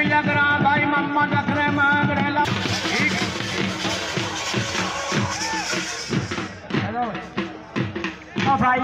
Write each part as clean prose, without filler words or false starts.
मिला करा भाई मोहम्मद अकरम गड़ेला हेलो भाई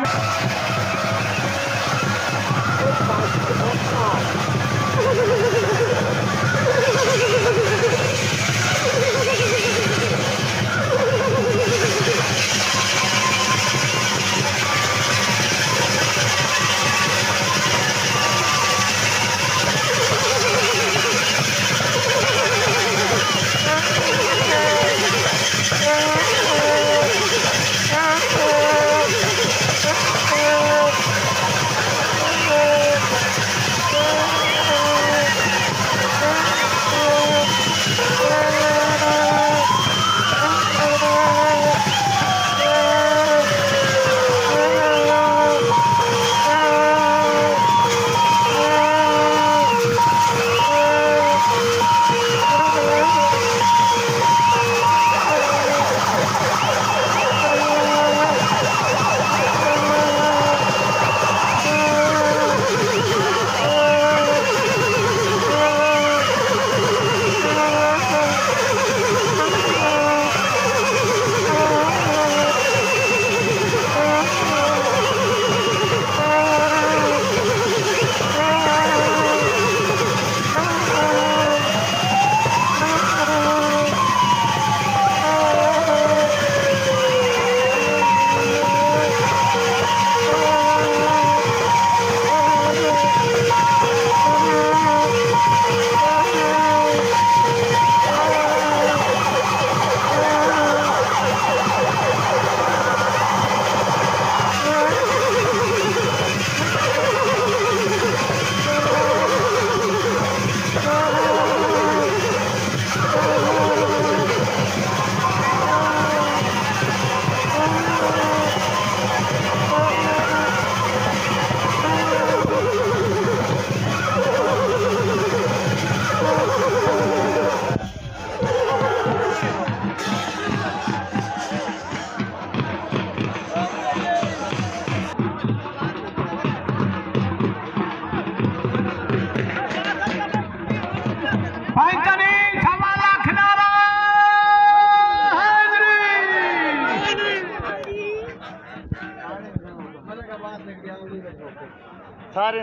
सारे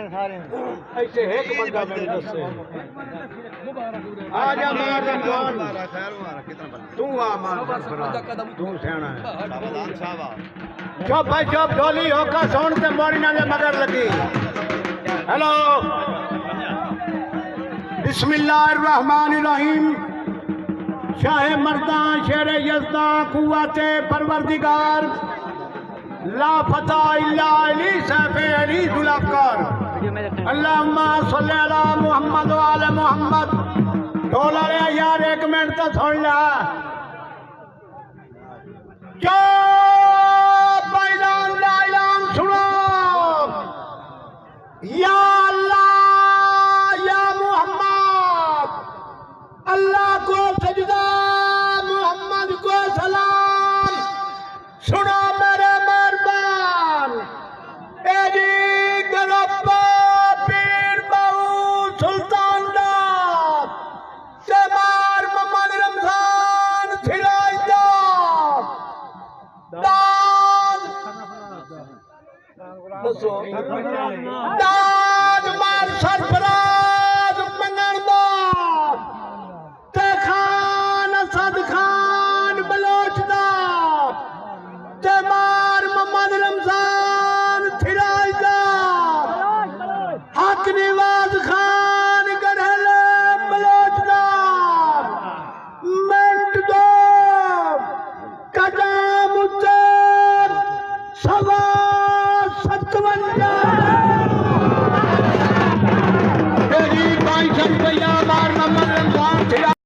ऐसे एक बंदा मेरे दस्से आ जा मार रमजान तू आ मार तू सियाना है चुप भाई चुप डोली होकर सोन ते मोड़ी ना मगर लगी हेलो बिस्मिल्लाहिर्रहमानिर्रहीम शाह मर्दा शेर यज़दा कुव्वते परवरदिगार ला फता इल्ला अली सैफ़े अली दुलाकर अल्लाहुम्मा सल्ली अला मुहम्मद व आले मुहम्मद। ढोल वाले यार एक मिनट तो सुन ला जो पैदान ला इलाम सुनो या अल्लाह या मुहम्मद अल्लाह को सजदा मुहम्मद को सलाम सुनो मेरे मेहरबान एजी गरब्बा पीर बाऊ सुल्तान दाद सेमार मोहम्मद रमजान थिराई दाद मार सरफराज मंगन दाद ते खान असद खान बलोच दाद ते मार मोहम्मद रमजान थिराई दाद हक निवाज खान गढ़ले बलोच दाद मिनट दो कदम उत्ते सवा 57